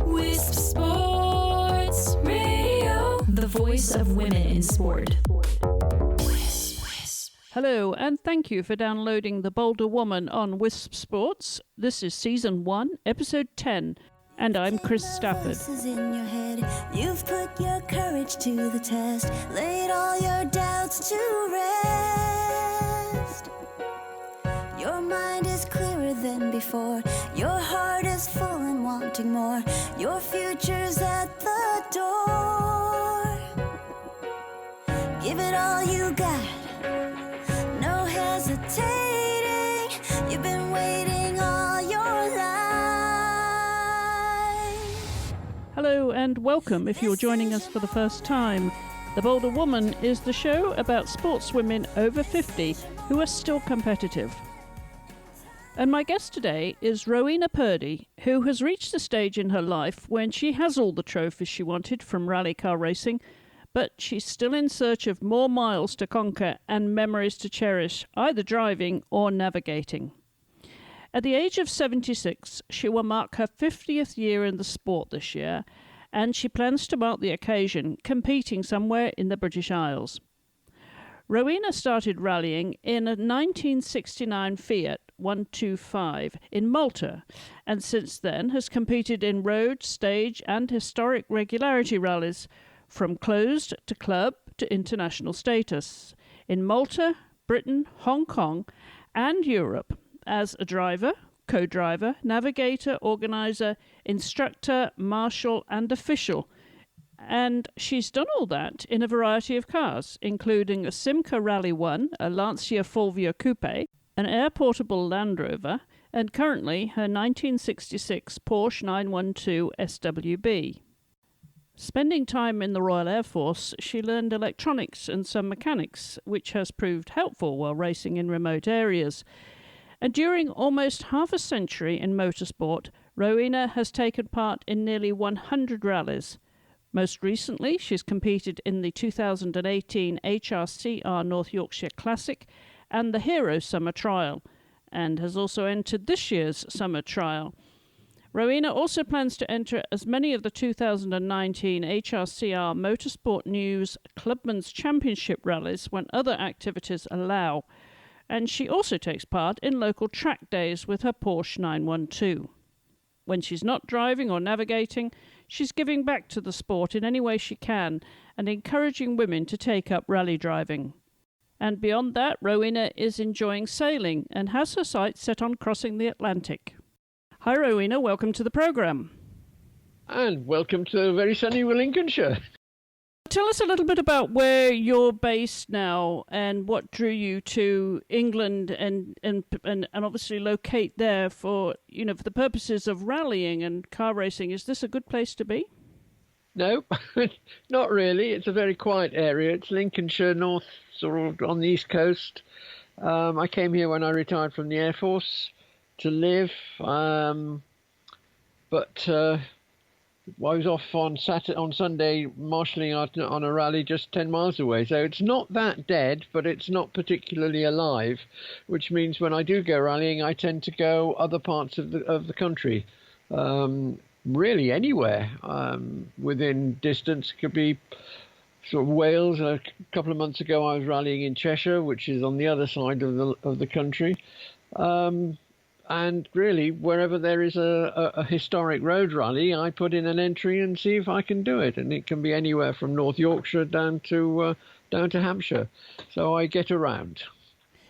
Wisp Sports Radio, the voice of women in sport. Hello, and thank you for downloading The Bolder Woman on Wisp Sports. This is Season 1, Episode 10, and I'm Chris Stafford. In your head. You've put your courage to the test, laid all your doubts to rest. Your mind is clearer than before, your heart is full and wanting more, your future's at the door. Give it all you got, no hesitating, you've been waiting all your life. Hello and welcome if you're joining us for the first time. The Bolder Woman is the show about sportswomen over 50 who are still competitive. And my guest today is Rowena Purdy, who has reached the stage in her life when she has all the trophies she wanted from rally car racing, but she's still in search of more miles to conquer and memories to cherish, either driving or navigating. At the age of 76, she will mark her 50th year in the sport this year, and she plans to mark the occasion competing somewhere in the British Isles. Rowena started rallying in a 1969 Fiat 125 in Malta, and since then has competed in road, stage and historic regularity rallies, from closed to club to international status, in Malta, Britain, Hong Kong and Europe, as a driver, co-driver, navigator, organiser, instructor, marshal and official. And she's done all that in a variety of cars, including a Simca Rally 1, a Lancia Fulvia Coupé, an Air Portable Land Rover, and currently her 1966 Porsche 912 SWB. Spending time in the Royal Air Force, she learned electronics and some mechanics, which has proved helpful while racing in remote areas. And during almost half a century in motorsport, Rowena has taken part in nearly 100 rallies. Most recently, she's competed in the 2018 HRCR North Yorkshire Classic and the Hero Summer Trial, and has also entered this year's Summer Trial. Rowena also plans to enter as many of the 2019 HRCR Motorsport News Clubman's Championship rallies when other activities allow, and she also takes part in local track days with her Porsche 912. When she's not driving or navigating, she's giving back to the sport in any way she can and encouraging women to take up rally driving. And beyond that, Rowena is enjoying sailing and has her sights set on crossing the Atlantic. Hi Rowena, welcome to the programme. And welcome to very sunny Lincolnshire. Tell us a little bit about where you're based now and what drew you to England and obviously locate there for the purposes of rallying and car racing. Is this a good place to be? No, not really. It's a very quiet area. It's Lincolnshire North, sort of on the east coast. I came here when I retired from the Air Force to live, but I was off on Sunday marshalling on a rally just 10 miles away. So it's not that dead, but it's not particularly alive, which means when I do go rallying, I tend to go other parts of the country. Really anywhere within distance. Could be sort of Wales. A couple of months ago I was rallying in Cheshire, which is on the other side of the country. And really, wherever there is a historic road rally, I put in an entry and see if I can do it. And it can be anywhere from North Yorkshire down to Hampshire. So I get around.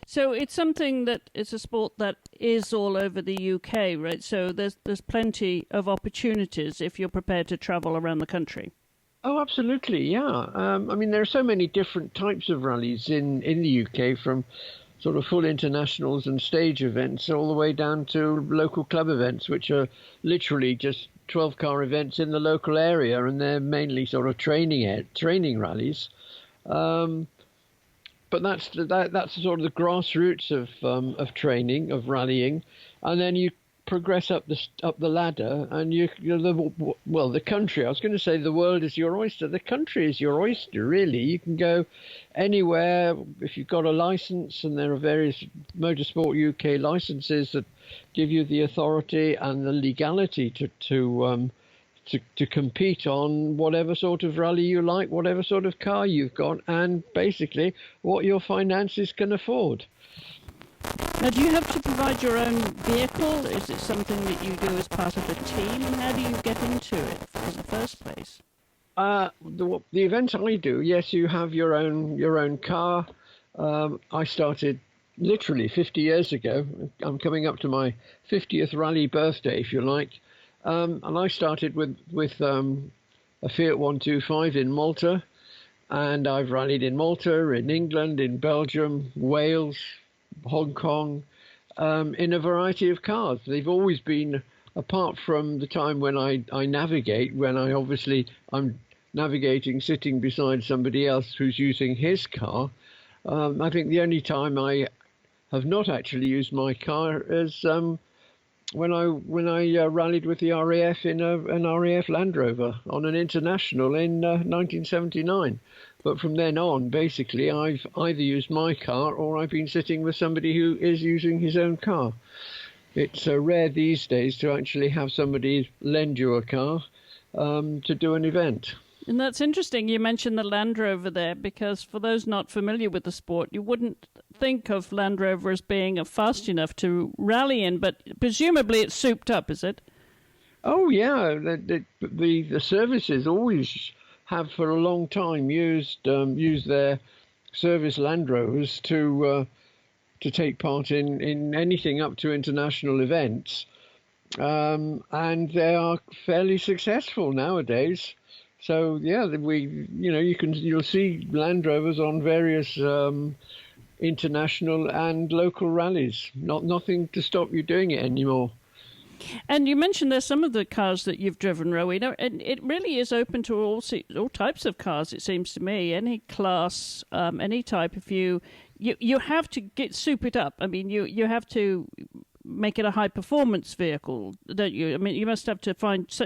So it's something that it's a sport that is all over the UK, right? So there's plenty of opportunities if you're prepared to travel around the country. Oh, absolutely, yeah. I mean, there are so many different types of rallies in the UK, from sort of full internationals and stage events all the way down to local club events, which are literally just 12-car events in the local area, and they're mainly sort of training rallies. But that's sort of the grassroots of training, of rallying, and then you progress up the ladder, and the country. I was going to say the world is your oyster. The country is your oyster, really. You can go anywhere if you've got a license, and there are various Motorsport UK licenses that give you the authority and the legality to compete on whatever sort of rally you like, whatever sort of car you've got, and basically what your finances can afford. Now, do you have to provide your own vehicle? Is it something that you do as part of a team? How do you get into it in the first place? The event I do, yes, you have your own car. I started literally 50 years ago. I'm coming up to my 50th rally birthday, if you like. And I started with a Fiat 125 in Malta, and I've rallied in Malta, in England, in Belgium, Wales, Hong Kong, in a variety of cars. They've always been, apart from the time when I navigate, when I'm navigating sitting beside somebody else who's using his car. I think the only time I have not actually used my car is when I rallied with the RAF in an RAF Land Rover on an international in 1979. But from then on, basically, I've either used my car or I've been sitting with somebody who is using his own car. It's rare these days to actually have somebody lend you a car to do an event. And that's interesting. You mentioned the Land Rover there, because for those not familiar with the sport, you wouldn't think of Land Rover as being fast enough to rally in, but presumably it's souped up, is it? Oh, yeah. The services always have for a long time used their service Land Rovers to take part in anything up to international events, and they are fairly successful nowadays. So yeah, you'll see Land Rovers on various international and local rallies. Nothing to stop you doing it anymore. And you mentioned there's some of the cars that you've driven, Rowena, and it really is open to all types of cars, it seems to me. Any class, any type. If you have to soup it up. I mean, you have to make it a high-performance vehicle, don't you? I mean, you must have to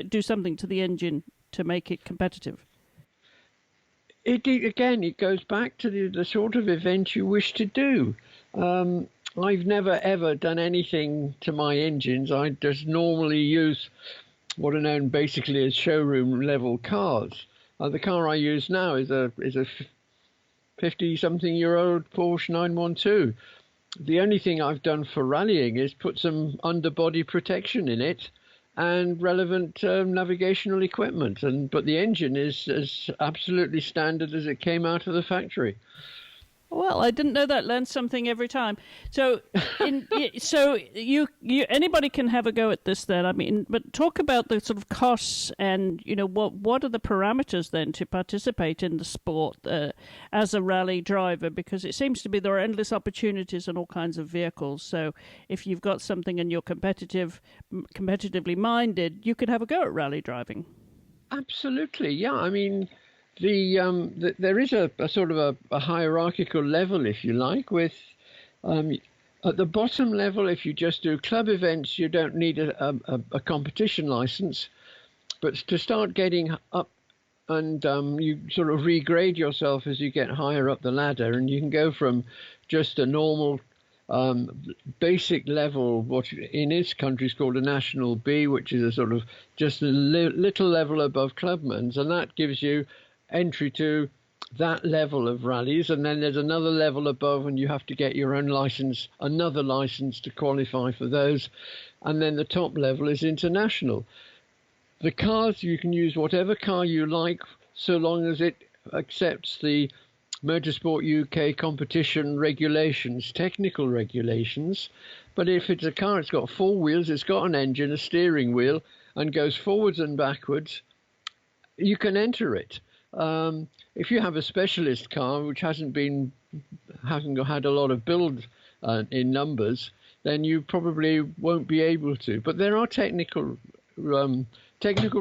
do something to the engine to make it competitive. It goes back to the sort of event you wish to do. I've never ever done anything to my engines. I just normally use what are known basically as showroom level cars. The car I use now is a 50-something-year-old Porsche 912. The only thing I've done for rallying is put some underbody protection in it and relevant navigational equipment. But the engine is as absolutely standard as it came out of the factory. Well, I didn't know that. Learn something every time. So, so anybody can have a go at this then. I mean, but talk about the sort of costs and what are the parameters then to participate in the sport as a rally driver? Because it seems to be there are endless opportunities in all kinds of vehicles. So, if you've got something and you're competitively minded, you could have a go at rally driving. Absolutely, yeah. I mean, there is a sort of a hierarchical level, if you like, with at the bottom level, if you just do club events, you don't need a competition license. But to start getting up, and you sort of regrade yourself as you get higher up the ladder, and you can go from just a normal basic level, what in this country is called a National B, which is a sort of just a little level above Clubman's, and that gives you entry to that level of rallies. And then there's another level above, and you have to get your own license, another license to qualify for those. And then the top level is international. The cars, you can use whatever car you like, so long as it accepts the Motorsport UK competition regulations, technical regulations. But if it's a car, it's got four wheels, it's got an engine, a steering wheel, and goes forwards and backwards, you can enter it. If you have a specialist car which hasn't had a lot of build in numbers, then you probably won't be able to. But there are technical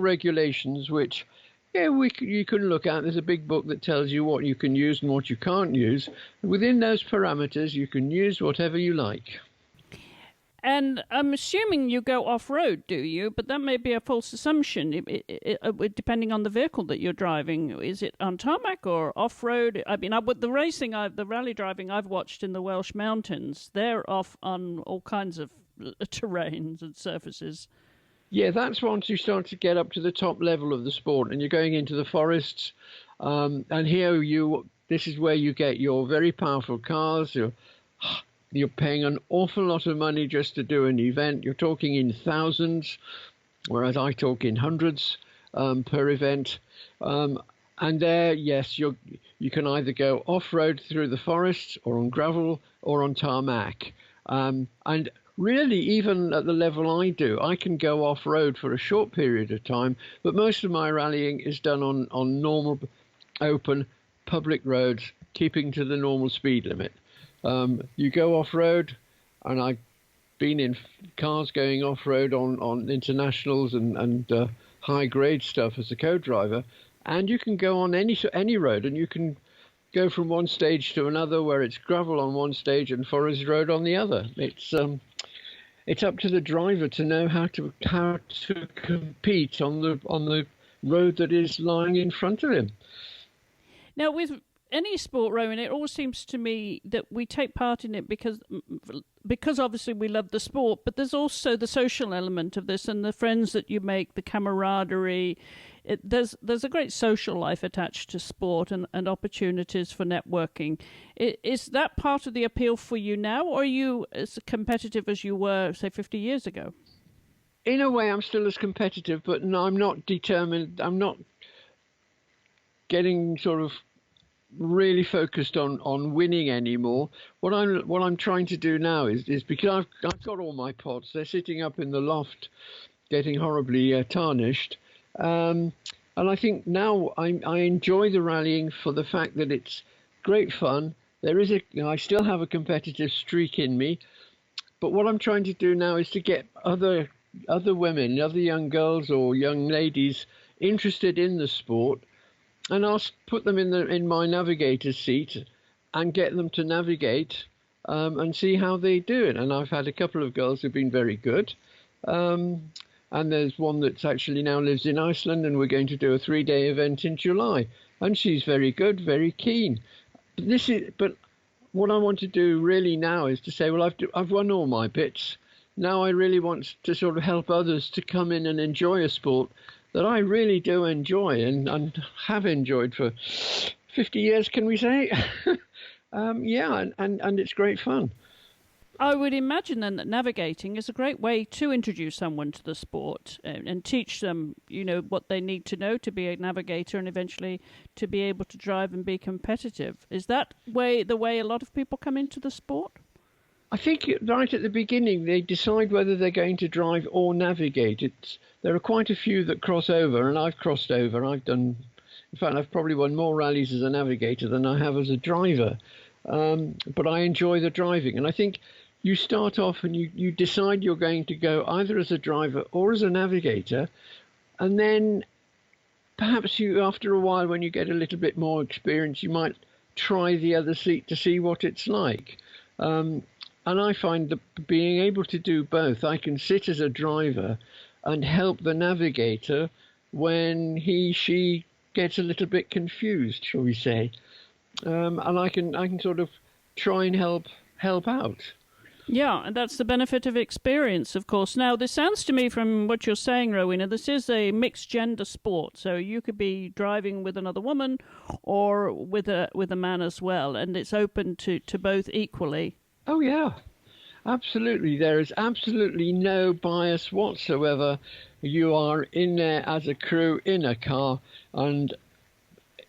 regulations which, you can look at. There's a big book that tells you what you can use and what you can't use. Within those parameters, you can use whatever you like. And I'm assuming you go off-road, do you? But that may be a false assumption, depending on the vehicle that you're driving. Is it on tarmac or off-road? I mean, with the rally driving I've watched in the Welsh mountains, they're off on all kinds of terrains and surfaces. Yeah, that's once you start to get up to the top level of the sport and you're going into the forests. And here this is where you get your very powerful cars. You're paying an awful lot of money just to do an event. You're talking in thousands, whereas I talk in hundreds per event. And there, yes, you can either go off-road through the forests or on gravel or on tarmac. And really, even at the level I do, I can go off-road for a short period of time, but most of my rallying is done on normal, open, public roads, keeping to the normal speed limit. You go off-road, and I've been in cars going off-road on internationals and high-grade stuff as a co-driver, and you can go on any road, and you can go from one stage to another where it's gravel on one stage and forest road on the other. It's up to the driver to know how to compete on the road that is lying in front of him. Now, with any sport, Rowena, it always seems to me that we take part in it because obviously we love the sport, but there's also the social element of this and the friends that you make, the camaraderie. There's a great social life attached to sport and opportunities for networking. Is that part of the appeal for you now, or are you as competitive as you were, say, 50 years ago? In a way, I'm still as competitive, but no, I'm not determined. I'm not getting sort of really focused on winning anymore. What I'm trying to do now is because I've got all my pots. They're sitting up in the loft, getting horribly tarnished. And I think now I enjoy the rallying for the fact that it's great fun. I still have a competitive streak in me, but what I'm trying to do now is to get other women, other young girls or young ladies interested in the sport, and I'll put them in my navigator's seat and get them to navigate and see how they do it. And I've had a couple of girls who've been very good. And there's one that's actually now lives in Iceland, and we're going to do a 3-day event in July. And she's very good, very keen. But what I want to do really now is to say, well, I've won all my bits. Now I really want to sort of help others to come in and enjoy a sport that I really do enjoy and have enjoyed for 50 years, can we say? Yeah, and it's great fun. I would imagine then that navigating is a great way to introduce someone to the sport and teach them, what they need to know to be a navigator and eventually to be able to drive and be competitive. Is that the way a lot of people come into the sport? I think right at the beginning they decide whether they're going to drive or navigate. There are quite a few that cross over, and I've crossed over. In fact, I've probably won more rallies as a navigator than I have as a driver. But I enjoy the driving, and I think you start off and you decide you're going to go either as a driver or as a navigator, and then perhaps after a while, when you get a little bit more experience, you might try the other seat to see what it's like. And I find that being able to do both, I can sit as a driver and help the navigator when she gets a little bit confused, shall we say. And I can sort of try and help out. Yeah, and that's the benefit of experience, of course. Now, this sounds to me from what you're saying, Rowena, this is a mixed gender sport. So you could be driving with another woman or with a man as well, and it's open to both equally. Oh, yeah, absolutely. There is absolutely no bias whatsoever. You are in there as a crew in a car, and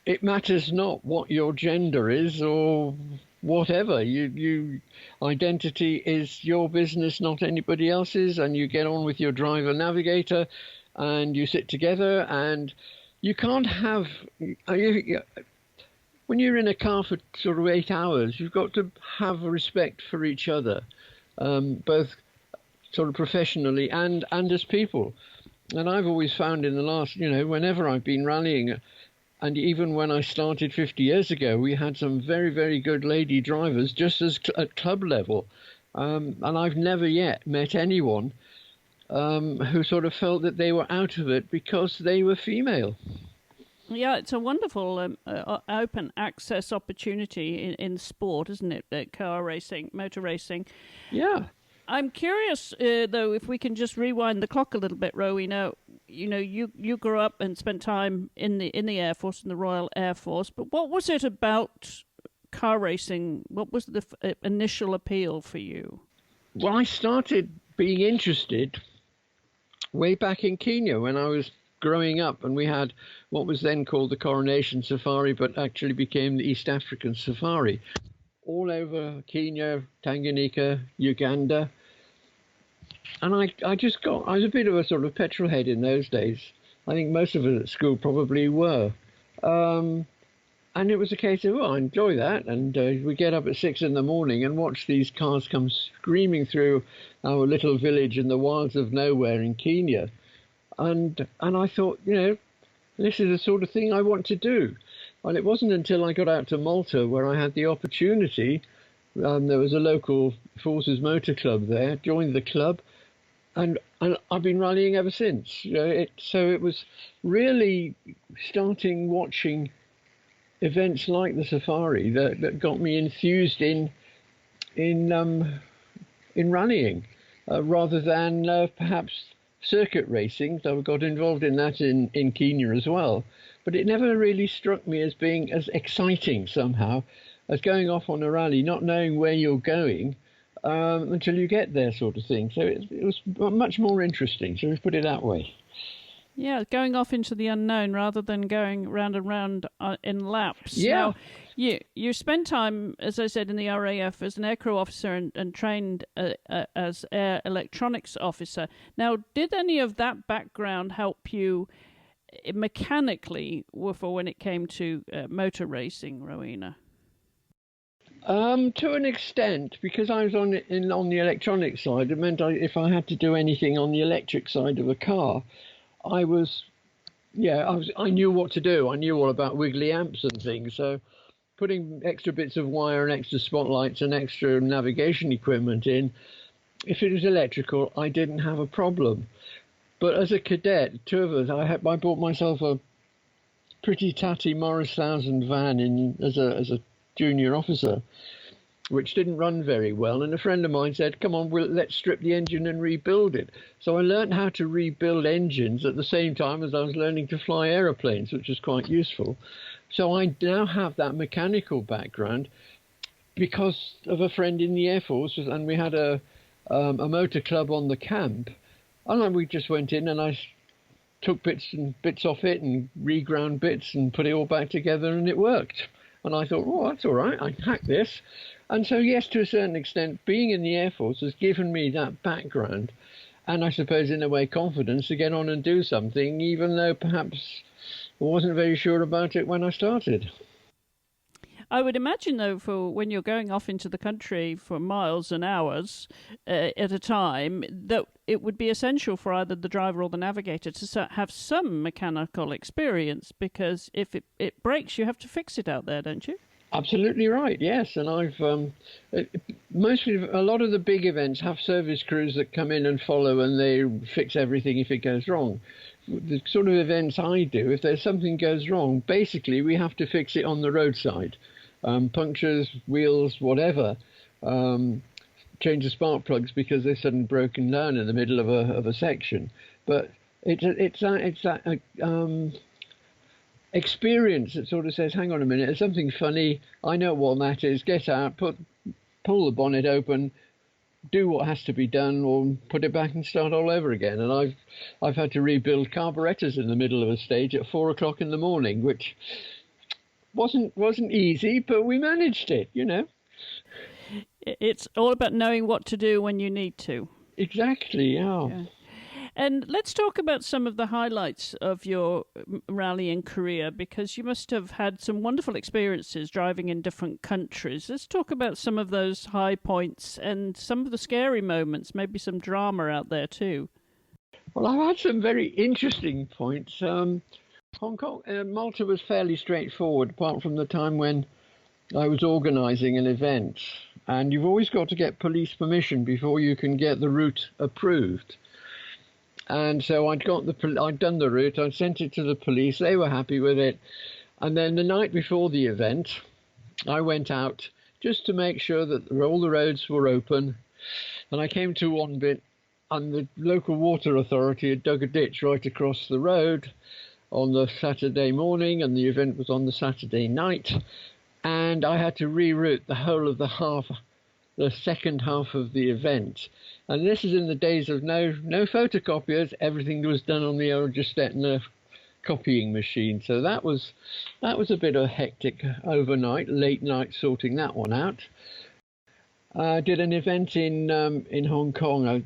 it matters not what your gender is or whatever. You identity is your business, not anybody else's, and you get on with your driver navigator and you sit together, and you can't have... When you're in a car for sort of 8 hours, you've got to have respect for each other, both sort of professionally and as people. And I've always found in the last, whenever I've been rallying, and even when I started 50 years ago, we had some very, very good lady drivers just as at club level. And I've never yet met anyone who sort of felt that they were out of it because they were female. Yeah, it's a wonderful open access opportunity in sport, isn't it? Car racing, motor racing. Yeah. I'm curious, though, if we can just rewind the clock a little bit, Rowena. You grew up and spent time in the Air Force, in the Royal Air Force. But what was it about car racing? What was the initial appeal for you? Well, I started being interested way back in Kenya when I was growing up, and we had what was then called the Coronation Safari, but actually became the East African Safari, all over Kenya, Tanganyika, Uganda. And I was a bit of a sort of petrol head in those days. I think most of us at school probably were. And it was a case of, I enjoy that. And we get up at 6 in the morning and watch these cars come screaming through our little village in the wilds of nowhere in Kenya. And I thought, this is the sort of thing I want to do. And it wasn't until I got out to Malta where I had the opportunity. There was a local Forces Motor Club there, joined the club, and I've been rallying ever since. So it was really starting watching events like the safari that got me enthused in rallying, rather than perhaps circuit racing. So I got involved in that in Kenya as well. But it never really struck me as being as exciting somehow as going off on a rally, not knowing where you're going until you get there, sort of thing. So it was much more interesting, so we put it that way. Yeah, going off into the unknown rather than going round and round in laps. Yeah. Now, you spent time, as I said, in the RAF as an aircrew officer and trained as air electronics officer. Now, did any of that background help you mechanically for when it came to motor racing, Rowena? To an extent, because I was on the electronic side, it meant if I had to do anything on the electric side of a car, I knew what to do. I knew all about wiggly amps and things. So putting extra bits of wire and extra spotlights and extra navigation equipment in, if it was electrical, I didn't have a problem. But as a cadet, two of us, I bought myself a pretty tatty Morris 1000 van as a junior officer, which didn't run very well. And a friend of mine said, come on, let's strip the engine and rebuild it. So I learned how to rebuild engines at the same time as I was learning to fly aeroplanes, which was quite useful. So I now have that mechanical background because of a friend in the Air Force, and we had a motor club on the camp. And then we just went in and I took bits off it and reground bits and put it all back together, and it worked. And I thought, oh, that's all right, I can hack this. And so, yes, to a certain extent, being in the Air Force has given me that background and I suppose, in a way, confidence to get on and do something, even though perhaps I wasn't very sure about it when I started. I would imagine, though, for when you're going off into the country for miles and hours at a time, that it would be essential for either the driver or the navigator to have some mechanical experience, because if it breaks, you have to fix it out there, don't you? Absolutely right, yes. And I've a lot of the big events have service crews that come in and follow, and they fix everything if it goes wrong. The sort of events I do, if there's something goes wrong, basically we have to fix it on the roadside. Punctures, wheels, whatever. Change the spark plugs because they're suddenly broken down in the middle of a section. But it's that experience that sort of says, hang on a minute, there's something funny. I know what that is. Get out, pull the bonnet open, do what has to be done, or put it back and start all over again. And I've had to rebuild carburetors in the middle of a stage at 4 o'clock in the morning, which wasn't easy, but we managed it, It's all about knowing what to do when you need to. Exactly, yeah. And let's talk about some of the highlights of your rallying career, because you must have had some wonderful experiences driving in different countries. Let's talk about some of those high points and some of the scary moments, maybe some drama out there too. Well, I've had some very interesting points. Hong Kong, Malta was fairly straightforward, apart from the time when I was organising an event. and you've always got to get police permission before you can get the route approved. And so I'd done the route, I'd sent it to the police, they were happy with it. And then the night before the event, I went out just to make sure that all the roads were open. And I came to one bit, and the local water authority had dug a ditch right across the road on the Saturday morning, and the event was on the Saturday night. And I had to reroute the whole of the second half of the event. And this is in the days of no photocopiers. Everything was done on the old Gestetner copying machine. So that was a bit of hectic overnight, late night sorting that one out. I did an event in Hong Kong,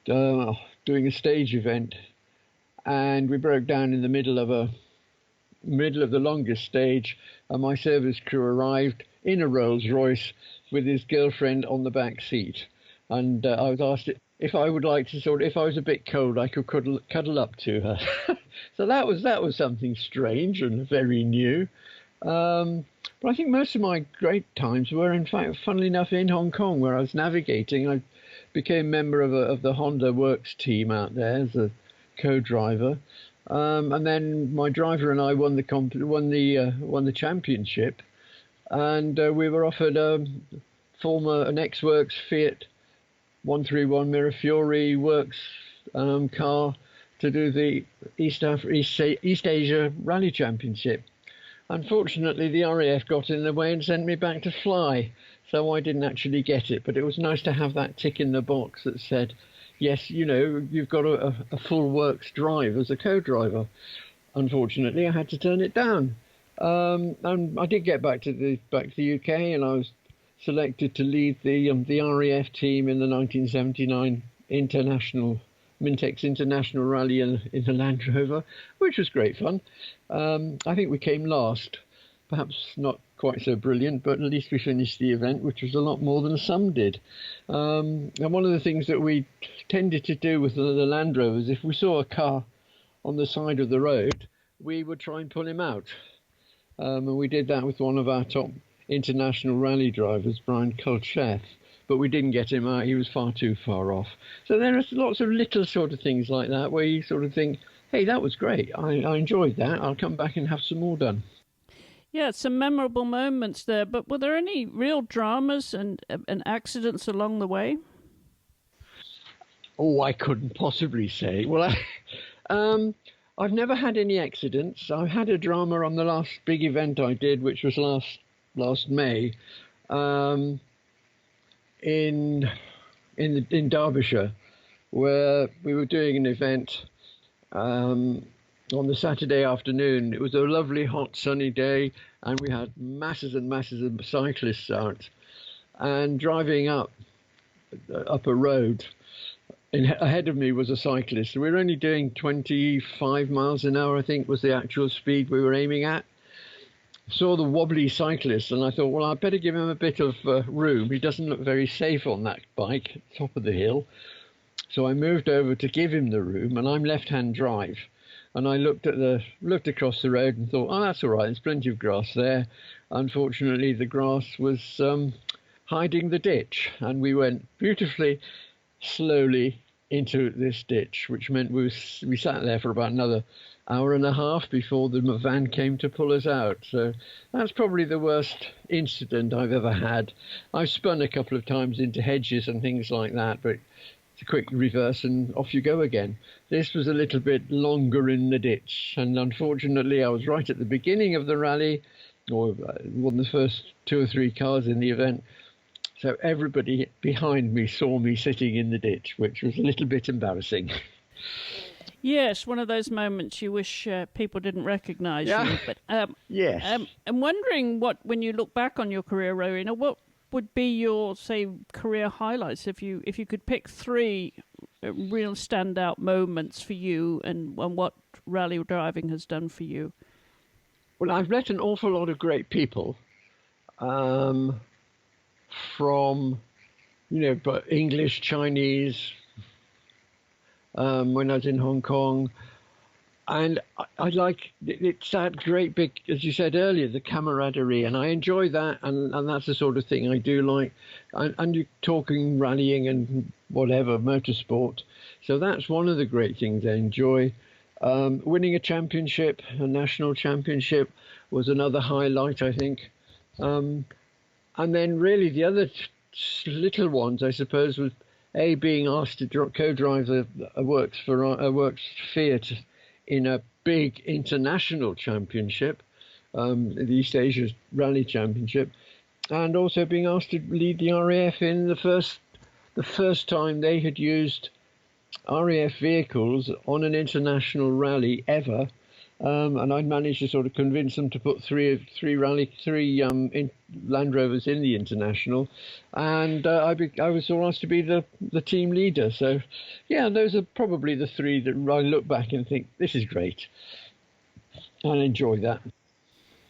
doing a stage event, and we broke down in the middle of the longest stage, and my service crew arrived in a Rolls Royce with his girlfriend on the back seat. And I was asked if I would like to if I was a bit cold, I could cuddle up to her. So that was something strange and very new. But I think most of my great times were, in fact, funnily enough, in Hong Kong, where I was navigating. I became member of the Honda Works team out there as a co-driver. And then my driver and I won the championship, and we were offered an ex-Works Fiat 131 Mirafiori Works car to do the East Asia Rally Championship. Unfortunately, the RAF got in the way and sent me back to fly, so I didn't actually get it. But it was nice to have that tick in the box that said, yes, you've got a full Works drive as a co-driver. Unfortunately, I had to turn it down. And I did get back to the UK, and I was selected to lead the RAF team in the 1979 Mintex International Rally in the Land Rover, which was great fun. I think we came last, perhaps not quite so brilliant, but at least we finished the event, which was a lot more than some did. And one of the things that we tended to do with the Land Rovers, if we saw a car on the side of the road, we would try and pull him out. And we did that with one of our top international rally drivers, Brian Kolcheff, but we didn't get him out. He was far too far off. So there are lots of little sort of things like that where you sort of think, hey, that was great. I enjoyed that. I'll come back and have some more done. Yeah, some memorable moments there, but were there any real dramas and accidents along the way? Oh, I couldn't possibly say. Well, I've never had any accidents. I had a drama on the last big event I did, which was last May, in Derbyshire, where we were doing an event on the Saturday afternoon. It was a lovely, hot, sunny day, and we had masses and masses of cyclists out. And driving up a road, ahead of me was a cyclist. We were only doing 25 miles an hour, I think, was the actual speed we were aiming at. Saw the wobbly cyclist, and I thought, well, I'd better give him a bit of room. He doesn't look very safe on that bike, top of the hill. So I moved over to give him the room, and I'm left-hand drive. And I looked across the road and thought, oh, that's all right, there's plenty of grass there. Unfortunately, the grass was hiding the ditch, and we went beautifully slowly into this ditch, which meant we sat there for about another hour and a half before the van came to pull us out. So that's probably the worst incident I've ever had. I've spun a couple of times into hedges and things like that, but it's a quick reverse and off you go again. This was a little bit longer in the ditch, and unfortunately I was right at the beginning of the rally, or one of the first 2 or 3 cars in the event. So everybody behind me saw me sitting in the ditch, which was a little bit embarrassing. Yes, one of those moments you wish people didn't recognise you. But yes. I'm wondering when you look back on your career, Rowena, what would be your, say, career highlights if you could pick 3 real standout moments for you and what rally driving has done for you? Well, I've met an awful lot of great people. From, but English, Chinese, when I was in Hong Kong, And I like, it's that great big, as you said earlier, the camaraderie, and I enjoy that, and that's the sort of thing I do like. And you're talking rallying and whatever, motorsport. So that's one of the great things I enjoy. Winning a championship, a national championship, was another highlight, I think. And then really the other little ones, I suppose, was being asked to co-drive a works FIAT in a big international championship, the East Asia Rally Championship, and also being asked to lead the RAF in the first time they had used RAF vehicles on an international rally ever. And I'd managed to sort of convince them to put three Land Rovers in the international, and I was asked to be the team leader. So, yeah, those are probably the three that I look back and think this is great, and enjoy that.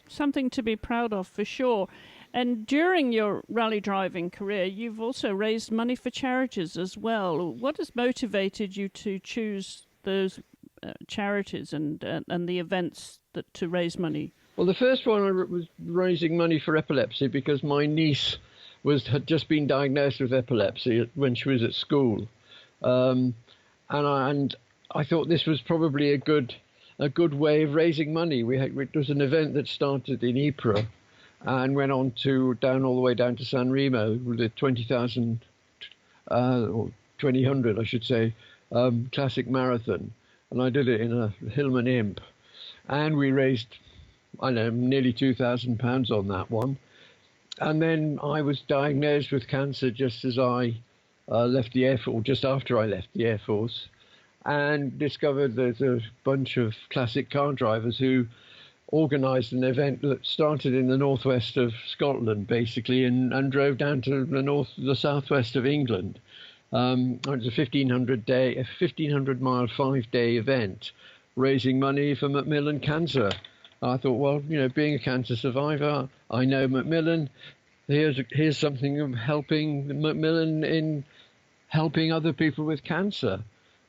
Something to be proud of for sure. And during your rally driving career, you've also raised money for charities as well. What has motivated you to choose those charities and the events to raise money? Well, the first one I was raising money for epilepsy because my niece had just been diagnosed with epilepsy when she was at school, and I thought this was probably a good way of raising money. It was an event that started in Ypres and went on all the way down to San Remo with a 20,000 or 2000, I should say, classic marathon. And I did it in a Hillman Imp, and we raised, I know, nearly £2,000 on that one. And then I was diagnosed with cancer just as I left the Air Force, just after I left the Air Force, and discovered there's a bunch of classic car drivers who organised an event that started in the northwest of Scotland, basically, and drove down to the southwest of England. It was a 1,500-mile, 5-day event, raising money for Macmillan Cancer. I thought, well, being a cancer survivor, I know Macmillan. Here's something of helping Macmillan in helping other people with cancer.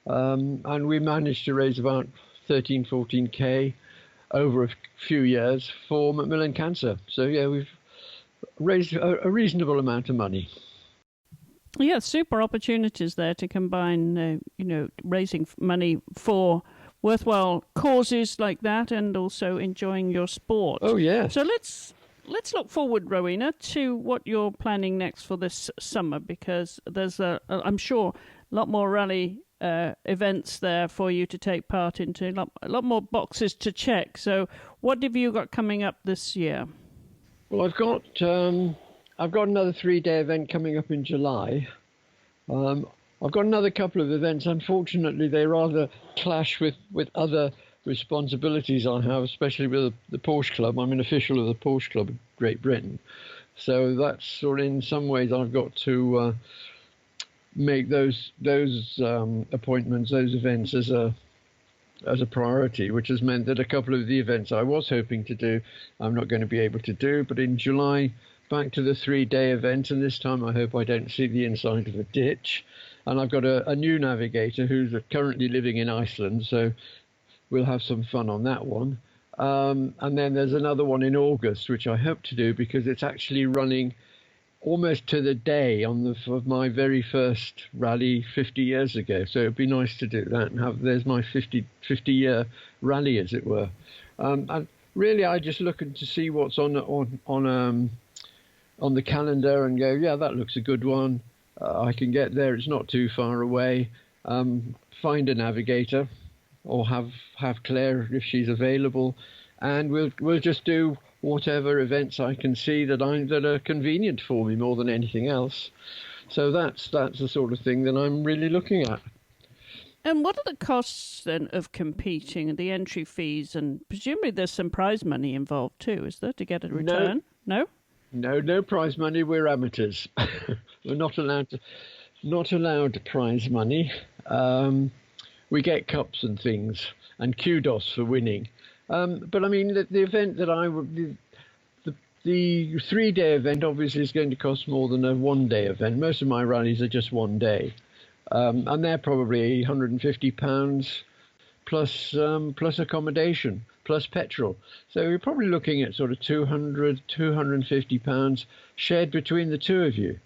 And we managed to raise about 14K over a few years for Macmillan Cancer. So, yeah, we've raised a reasonable amount of money. Yeah, super opportunities there to combine, raising money for worthwhile causes like that, and also enjoying your sport. Oh, yeah. So let's look forward, Rowena, to what you're planning next for this summer, because there's I'm sure a lot more rally events there for you to take part into, a lot more boxes to check. So what have you got coming up this year? Well, I've got another 3-day event coming up in July. I've got another couple of events. Unfortunately, they rather clash with other responsibilities I have, especially with the Porsche Club. I'm an official of the Porsche Club of Great Britain. So that's sort of, in some ways, I've got to make those appointments, those events as a priority, which has meant that a couple of the events I was hoping to do, I'm not going to be able to do. But in July, back to the 3-day event, and this time I hope I don't see the inside of a ditch. And I've got a new navigator who's currently living in Iceland, so we'll have some fun on that one. And then there's another one in August, which I hope to do because it's actually running almost to the day of my very first rally 50 years ago. So it'd be nice to do that and there's my 50-year rally, as it were. And really, I just looking to see what's on the calendar and go, yeah, that looks a good one. I can get there. It's not too far away. Find a navigator, or have Claire if she's available, and we'll just do whatever events I can see that are convenient for me more than anything else. So that's the sort of thing that I'm really looking at. And what are the costs then of competing, the entry fees, and presumably there's some prize money involved too, is there, to get a return? No? No prize money. We're amateurs. We're not allowed prize money. We get cups and things and kudos for winning. But I mean, the event that the 3-day event obviously is going to cost more than a 1-day event. Most of my rallies are just 1 day, and they're probably £150 plus accommodation, plus petrol. So you're probably looking at sort of 200, 250 pounds shared between the two of you.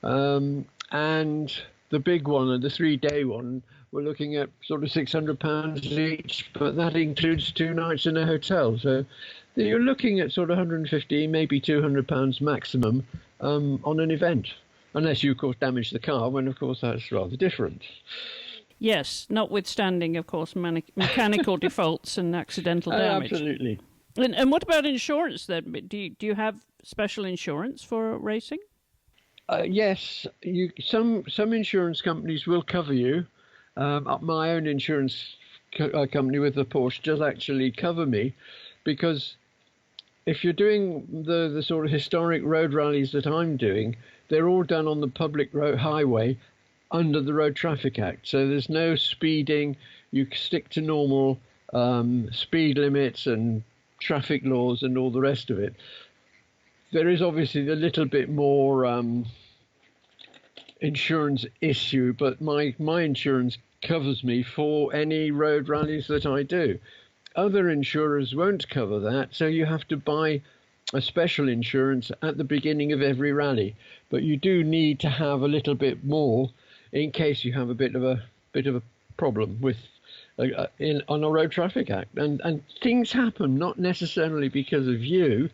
And the big one, and the 3-day one, we're looking at sort of £600 each, but that includes 2 nights in a hotel. So you're looking at sort of 150, maybe £200 maximum on an event, unless you, of course, damage the car, when, of course, that's rather different. Yes, notwithstanding, of course, mechanical defaults and accidental damage. Absolutely. And what about insurance then? Do you have special insurance for racing? Yes, some insurance companies will cover you. My own insurance company with the Porsche does actually cover me, because if you're doing the sort of historic road rallies that I'm doing, they're all done on the public road highway under the Road Traffic Act. So there's no speeding. You stick to normal speed limits and traffic laws and all the rest of it. There is obviously a little bit more insurance issue, but my insurance covers me for any road rallies that I do. Other insurers won't cover that, so you have to buy a special insurance at the beginning of every rally. But you do need to have a little bit more in case you have a bit of a problem with on a Road Traffic Act. And things happen not necessarily because of you,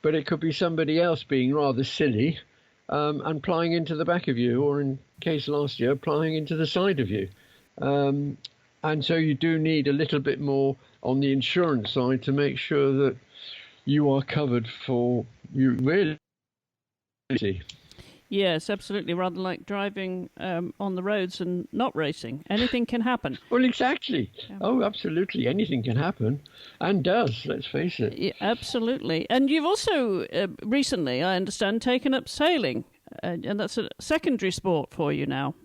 but it could be somebody else being rather silly and plying into the back of you, or in case last year, plying into the side of you. And so you do need a little bit more on the insurance side to make sure that you are covered for you really. Yes, absolutely. Rather like driving on the roads and not racing. Anything can happen. Well, exactly. Yeah. Oh, absolutely. Anything can happen, and does, let's face it. Yeah, absolutely. And you've also recently, I understand, taken up sailing, and that's a secondary sport for you now.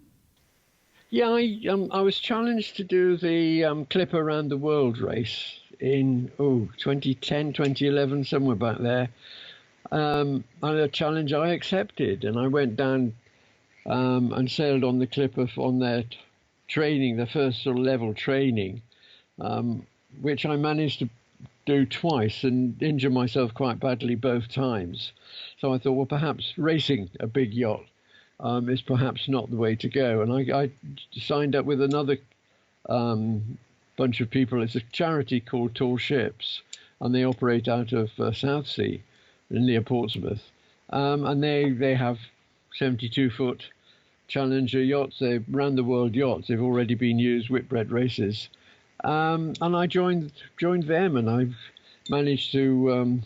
Yeah, I was challenged to do the Clip Around the World race in 2010, 2011, somewhere back there. And a challenge I accepted, and I went down and sailed on the Clipper on their training, the first sort of level training, which I managed to do twice and injure myself quite badly both times. So I thought, well, perhaps racing a big yacht is perhaps not the way to go. And I signed up with another bunch of people. It's a charity called Tall Ships, and they operate out of Southsea near Portsmouth. And they have 72-foot Challenger yachts. They're round-the-world yachts. They've already been used, whitbread races. And I joined them, and I've managed to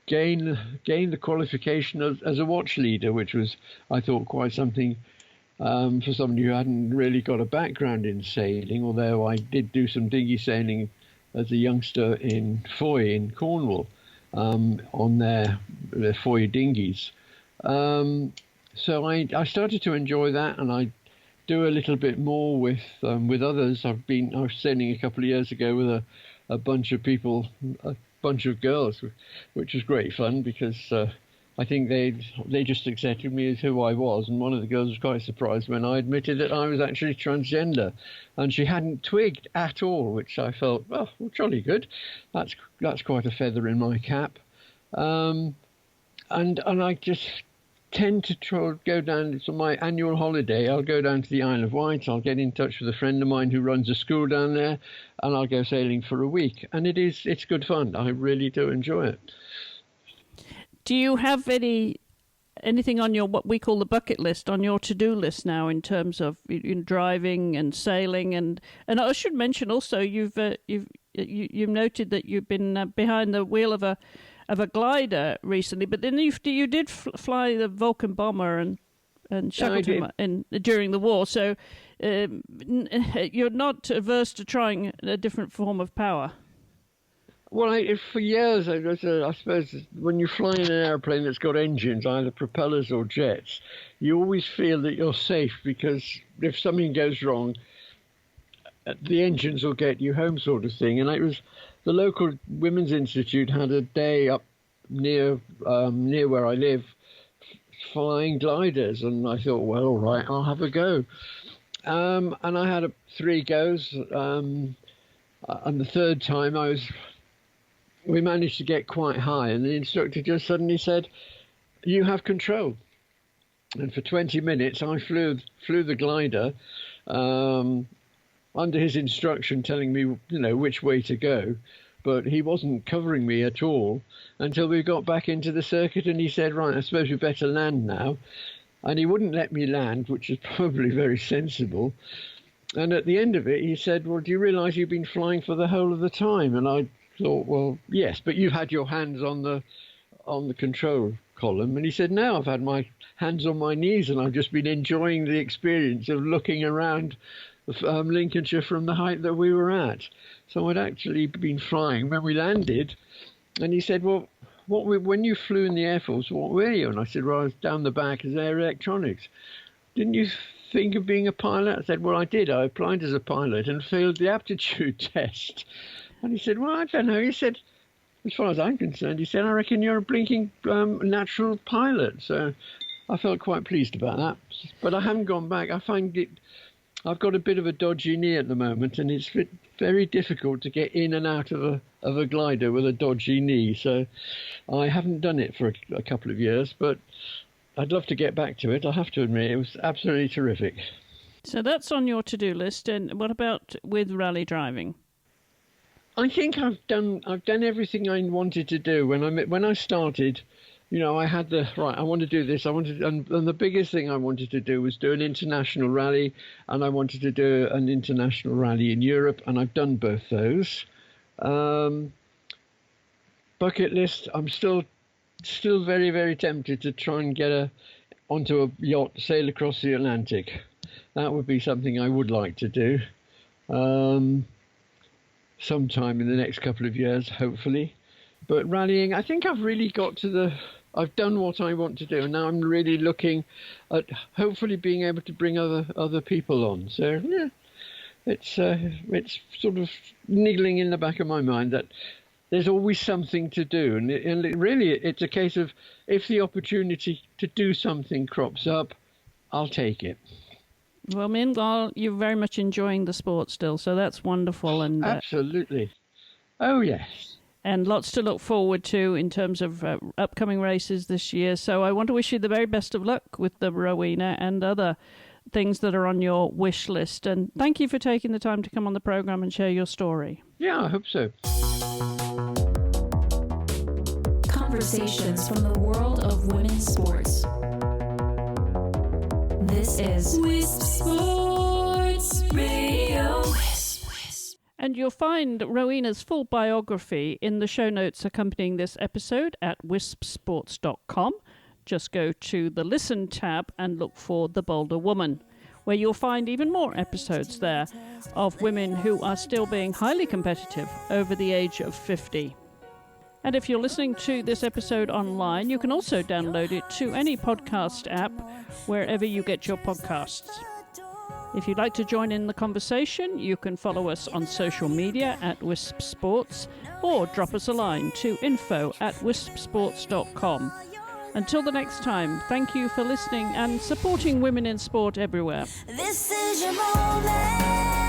gain the qualification as a watch leader, which was, I thought, quite something for somebody who hadn't really got a background in sailing, although I did do some dinghy sailing as a youngster in Foy in Cornwall on their Foy dinghies. So I started to enjoy that, and I do a little bit more with others. I was sailing a couple of years ago with a bunch of people, a bunch of girls, which was great fun, because I think they just accepted me as who I was, and one of the girls was quite surprised when I admitted that I was actually transgender, and she hadn't twigged at all, which I felt, well, jolly good. That's quite a feather in my cap, and I just tend to go down. So my annual holiday, I'll go down to the Isle of Wight. I'll get in touch with a friend of mine who runs a school down there, and I'll go sailing for a week, and it's good fun. I really do enjoy it. Do you have anything on your, what we call the bucket list, on your to-do list now in terms of in driving and sailing? And I should mention also you've noted that you've been behind the wheel of a glider recently, but then you did fly the Vulcan bomber and Shackleton during the war. So you're not averse to trying a different form of power. Well, for years, I suppose when you fly in an airplane that's got engines, either propellers or jets, you always feel that you're safe, because if something goes wrong, the engines will get you home, sort of thing. And it was the local Women's Institute had a day up near where I live, flying gliders, and I thought, well, all right, I'll have a go. And I had 3 goes. And the third time we managed to get quite high, and the instructor just suddenly said, "You have control." And for 20 minutes, I flew the glider under his instruction, telling me, which way to go. But he wasn't covering me at all until we got back into the circuit, and he said, "Right, I suppose we better land now." And he wouldn't let me land, which is probably very sensible. And at the end of it, he said, "Well, do you realise you've been flying for the whole of the time?" And I thought, "Well, yes, but you've had your hands on the control column." And he said, "No, I've had my hands on my knees, and I've just been enjoying the experience of looking around Lincolnshire from the height that we were at." So I'd actually been flying when we landed. And he said, "Well, when you flew in the Air Force, what were you?" And I said, "Well, I was down the back as air electronics." "Didn't you think of being a pilot?" I said, "Well, I did. I applied as a pilot and failed the aptitude test." And he said, "Well, I don't know." He said, "As far as I'm concerned," he said, "I reckon you're a blinking natural pilot." So I felt quite pleased about that. But I haven't gone back. I find I've got a bit of a dodgy knee at the moment, and it's very difficult to get in and out of a glider with a dodgy knee. So I haven't done it for a couple of years, but I'd love to get back to it. I have to admit, it was absolutely terrific. So that's on your to-do list. And what about with rally driving? I think I've done everything I wanted to do. When I started, I had I want to do this. And the biggest thing I wanted to do was do an international rally, and I wanted to do an international rally in Europe, and I've done both those. Bucket list, I'm still very, very tempted to try and get onto a yacht, sail across the Atlantic. That would be something I would like to do sometime in the next couple of years, hopefully. But rallying, I think I've really got I've done what I want to do, and now I'm really looking at hopefully being able to bring other people on. So yeah, it's sort of niggling in the back of my mind that there's always something to do, and really it's a case of if the opportunity to do something crops up, I'll take it. Well, meanwhile, you're very much enjoying the sport still, so that's wonderful. And absolutely. Oh, yes. And lots to look forward to in terms of upcoming races this year. So I want to wish you the very best of luck with the Rowena and other things that are on your wish list. And thank you for taking the time to come on the programme and share your story. Yeah, I hope so. Conversations from the world of women's sports. This is Wisp Sports Radio. And you'll find Rowena's full biography in the show notes accompanying this episode at wispsports.com. Just go to the Listen tab and look for The Bolder Woman, where you'll find even more episodes there of women who are still being highly competitive over the age of 50. And if you're listening to this episode online, you can also download it to any podcast app wherever you get your podcasts. If you'd like to join in the conversation, you can follow us on social media at Wisp Sports or drop us a line to info@wispsports.com. Until the next time, thank you for listening and supporting women in sport everywhere. This is your moment.